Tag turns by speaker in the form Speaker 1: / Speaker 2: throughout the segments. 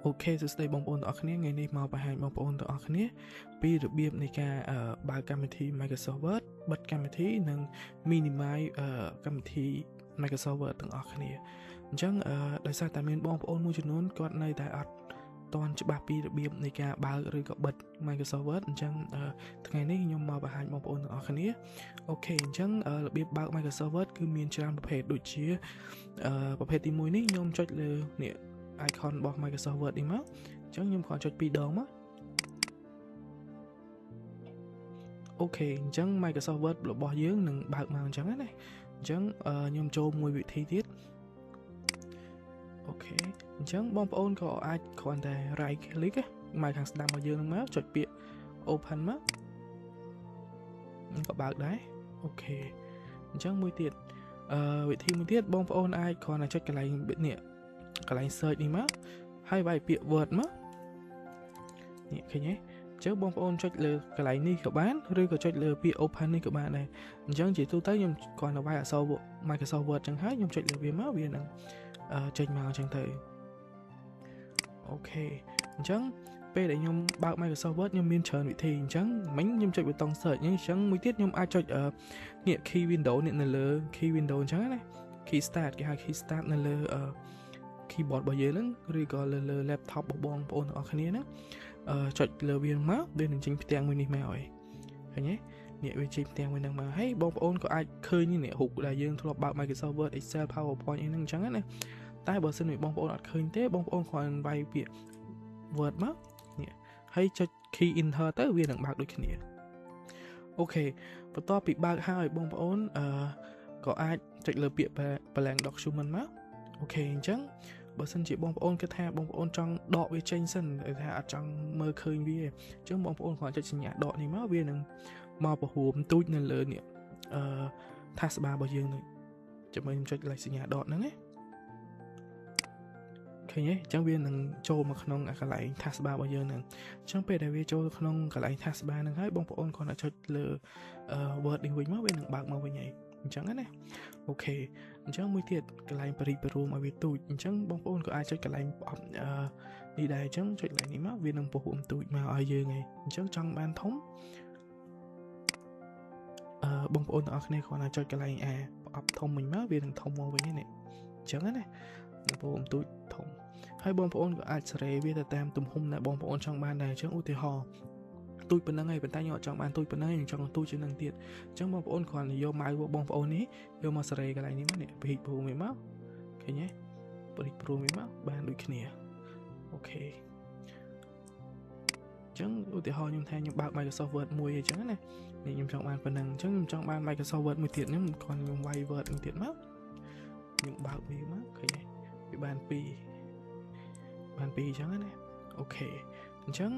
Speaker 1: OK សួស្តីបងប្អូនទាំងអស់គ្នាថ្ងៃនេះមកបង្ហាញបងប្អូនទាំងអស់គ្នាពីរបៀបនៃការបើកកម្មវិធី Microsoft Word បិទកម្មវិធីនិង minimize កម្មវិធី Microsoft Word ទាំងអស់គ្នាអញ្ចឹងដោយសារតែមានបងប្អូនមួយចំនួនគាត់នៅតែអត់ទាន់ច្បាស់ពីរបៀបនៃការបើកឬក៏បិទ Microsoft Word អញ្ចឹងថ្ងៃនេះខ្ញុំមកបង្ហាញបងប្អូនទាំងអស់គ្នា OK អញ្ចឹងរបៀបបើក Microsoft Word គឺមានច្រើនប្រភេទដូចជាប្រភេទទី1នេះខ្ញុំចុចលើនេះicon របស់ Microsoft Word នេះមកអញ្ចឹងខ្ញុំគ្រាន់ចុច2ដងមកអូខេអញ្ចឹង Microsoft Word របស់យើងនឹងបើកមកអញ្ចឹងណាអញ្ចឹងខ្ញុំចូលមួយវិធីទៀតអូខេអញ្ចឹងបងប្អូនក៏អាចគ្រាន់តែ right click មកខាងស្ដាំរបស់យើងនឹងមកចុចពាក្យ open មកក៏បើកដែរអូខេអញ្ចឹងមួយទៀតវិធីមួយទៀតបងប្អូនអាចគ្រាន់តែចុចកន្លែងនេះកន្លែង search នេះមកហើយវាយពាក្យ word មកនេះឃើញទេអញ្ចឹងបងប្អូនចុចលើកន្លែងនេះក៏បានឬក៏ចុចលើពាក្យ open នេះក៏បានដែរអញ្ចឹងជាទូទៅខ្ញុំគ្រាន់តែវាយអក្សរ Microsoft Word អញ្ចឹងហើយខ្ញុំចុចលើវាមកវានឹងចេញមកអញ្ចឹងទៅអូខេអញ្ចឹងពេលដែលខ្ញុំបើក Microsoft Word ខ្ញុំមានច្រើនវិធីអញ្ចឹងមិញខ្ញុំចុចប៊ូតុង search អញ្ចឹងមួយទៀតខ្ញុំអាចចុចនេះ key window នេះនៅលើ key window អញ្ចឹងណា key start គេហៅ key start នៅលើkeyboard របស់យើងហ្នឹងឬក៏លើ laptop របស់បងប្អូនទាំងអស់គ្នាហ្នឹងចុចលើវាមកវានឹងចេញផ្ទាំងមួយនេះមកហើយឃើញទេនេះវាចេញផ្ទាំងមួយហ្នឹងមកហើយបងប្អូនក៏អាចឃើញនេះរូបដែលយើងធ្លាប់បើក Microsoft Word Excel PowerPoint អីហ្នឹងអញ្ចឹងណាតែបើសិនជាបងប្អូនអត់ឃើញទេបងប្អូនគ្រាន់វាយពាក្យ Word មកនេះហើយចុច key enter ទៅវានឹងបើកដូចគ្នាអូខេបន្ទាប់ពីបើកហើយបងប្អូនក៏អាចចុចលើពាក្យ blank document មកអូខេអញ្ចឹងបើសិនជាបងប្អូនគិតថាបងប្អូនចង់ដកវាចេញសិនថាអត់ចង់មើលឃើញវាអញ្ចឹងបងប្អូនគ្រាន់ចុចសញ្ញាដកនេះមកវានឹងមកពហុំទូចនៅលើនេះtaskbar របស់យើងនេះចាំមើលខ្ញុំចុចលេខសញ្ញាដកហ្នឹងណាឃើញទេអញ្ចឹងវានឹងចូលមកក្នុងកន្លែង taskbar របស់យើងហ្នឹងអញ្ចឹងពេលដែលវាចូលក្នុងកន្លែង taskbar ហ្នឹងហើយបងប្អូនគ្រាន់តែចុចលើ word នេះវិញមកវានឹងបើកមកវិញហើយអញ្ចឹងណាអូខេអញ្ចឹងមួយទៀតកន្លែងបរិបរួមឲ្យវាទូចអញ្ចឹងបងប្អូនក៏អាចចុចកន្លែងប្រអប់នេះដែរអញ្ចឹងចុចកន្លែងនេះមកវានឹងពហុទូចមកឲ្យយើងហើយអញ្ចឹងចង់បានធំបងប្អូនទាំងអស់គ្នាគ្រាន់តែចុចកន្លែងប្រអប់ធំវិញមកវានឹងធំមកវិញនេះអញ្ចឹងណាពហុទូចធំហើយបងប្អូនក៏អាចសេរីវាទៅតាមទំហំដែលបងប្អូនចង់បានដែរអញ្ចឹងឧទាហរណ៍ទូចប៉ុណ្ណឹងហើយប៉ុន្តែខ្ញុំអត់ចង់បានទូចប៉ុណ្ណឹងខ្ញុំចង់ទូចជាងនឹងទៀតអញ្ចឹងបងប្អូនគ្រាន់តែយកម៉ៅរបស់បងប្អូននេះយកមកសេរីកន្លែងនេះមកនេះបរិបរួមវាមកឃើញទេបរិបរួមវាមកបានដូចគ្នាអូខេអញ្ចឹងឧទាហរណ៍ខ្ញុំថាខ្ញុំបើក Microsoft Word មួយអញ្ចឹងណានេះខ្ញុំចង់បានប៉ុណ្ណឹងអញ្ចឹងខ្ញុំចង់បាន Microsoft Word មួយទៀតនេះគ្រាន់ខ្ញុំវាយ Word មួយទៀតមកខ្ញុំបើកវាមកឃើញទេវាបាន2អញ្ចឹងណាអូខេអញ្ចឹង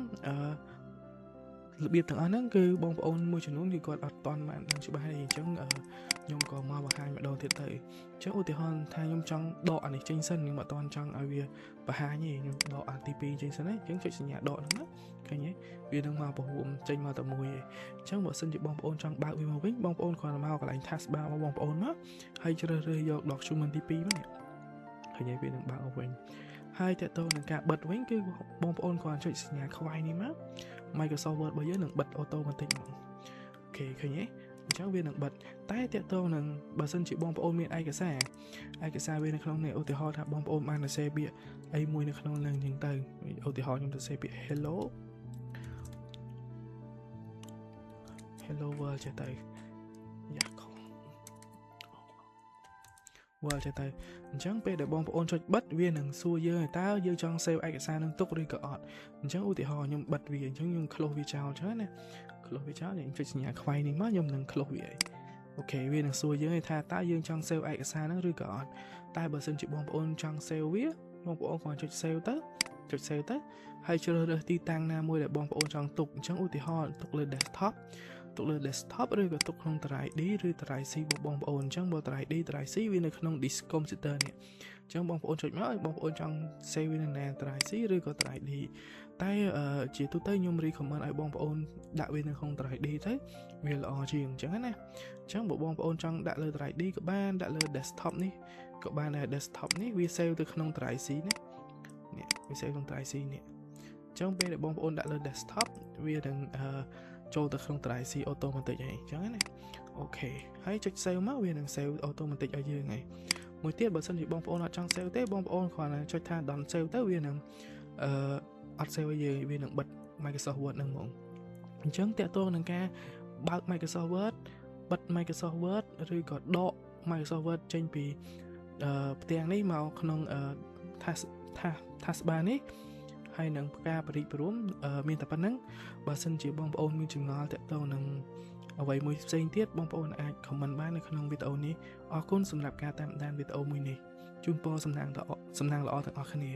Speaker 1: របៀបទាំងអស់ហ្នឹងគឺបងប្អូនមួយចំនួនគឺគាត់អត់តន់បានដឹងច្បាស់ទេអញ្ចឹងខ្ញុំក៏មកបង្ហាញម្ដងទៀតទៅអញ្ចឹងឧទាហរណ៍ថាខ្ញុំចង់ដកអានេះចេញសិនខ្ញុំអត់តន់ចង់ឲ្យវាបង្ហាញទេខ្ញុំដកអាទី2ចេញសិនណាអញ្ចឹងចុចសញ្ញាដកហ្នឹងណាឃើញទេវានឹងមកពហុចេញមកតែមួយទេអញ្ចឹងបើសិនជាបងប្អូនចង់បើកវាមកវិញបងប្អូនគ្រាន់តែមកកន្លែង taskbar របស់បងប្អូនមកហើយជ្រើសរើសយក document ទី2មកនេះឃើញទេវានឹងបើកមកវិញហើយតើតើនឹងការបិទវិញគឺបងប្អូនគ្រាន់ចុចសញ្ញាខ្វាយនេះមកMicrosoft Word របស់យើងនឹងបិទ automatic មកអូខេឃើញទេអញ្ចឹងវានឹងបិទតែតើតើនឹងបើសិនជាបងប្អូនមានឯកសារវានៅក្នុងនេះឧទាហរណ៍ថាបងប្អូនបានសរសេរពាក្យអីមួយនៅក្នុងនឹងអញ្ចឹងទៅឧទាហរណ៍ខ្ញុំសរសេរពាក្យ hello world ចេះទៅយ៉ាខំWord ចេះទៅអញ្ចឹងពេលដែលបងប្អូនចុចបិទវានឹងសួរយើងតើយើងចង់ save ឯកសារនឹងទុកឬក៏អត់អញ្ចឹងឧទាហរណ៍ខ្ញុំបិទវាអញ្ចឹងខ្ញុំ close វាចោលចឹងណា close វាចោលខ្ញុំចុចសញ្ញាខ្វៃនេះមកខ្ញុំនឹង close វាអូខេវានឹងសួរយើងថាតើយើងចង់ save ឯកសារហ្នឹងឬក៏អត់តែបើសិនជាបងប្អូនចង់ save វាបងប្អូនគ្រាន់ចុច save ទៅហើយជ្រើសរើសទីតាំងណាមួយដែលបងប្អូនចង់ទុកអញ្ចឹងឧទាហរណ៍ទុកលើ desktop ឬក៏ទុកក្នុង drive D ឬ drive C របស់បងប្អូនអញ្ចឹងបើ drive D drive C វានៅក្នុង disk computer នេះអញ្ចឹងបងប្អូនចុចមកឲ្យបងប្អូនចង់ save វានៅណា drive C ឬក៏ drive D តែជាទូទៅខ្ញុំ recommend ឲ្យបងប្អូនដាក់វានៅក្នុង drive D ទៅវាល្អជាងអញ្ចឹងណាអញ្ចឹងបើបងប្អូនចង់ដាក់លើ drive D ក៏បានដាក់លើ desktop នេះក៏បានដែរ desktop នេះវា save ទៅក្នុង drive C ណា nèវា save ក្នុង drive C នេះចឹងពេលដែលបងប្អូនដាក់លើ desktop វានឹងចូលទៅក្នុង drive C automatic ហើយចឹងណាអូខេហើយចុច save មកវានឹង save automatic ឲ្យយើងហើយមួយទៀតបើសិនជាបងប្អូនអត់ចង់ save ទេបងប្អូនគ្រាន់តែចុចថា don't save ទៅវានឹងអត់ save ឲ្យយើងវានឹងបិទ Microsoft Word ហ្នឹងហ្មងអញ្ចឹងតើតើនឹងការបើក Microsoft Word បិទ Microsoft Word ឬក៏ដក Microsoft Word ចេញពីផ្ទាំងនេះមកក្នុង taskbar នេះហើយនឹងការបរិយាព្រមមានតែប៉ុណ្្នឹងបើសិនជាបងប្អូនមានចម្ងល់តាក់ទងនឹងអ្វីមួយផ្សេងទៀតបងប្អូនអាច comment បាននៅក្នុងវីដេអូនេះអរគុណសម្រាប់ការតាមដានវីដេអូមួយនេះជូនពរសំណាងល្អទាំងអស់គ្នា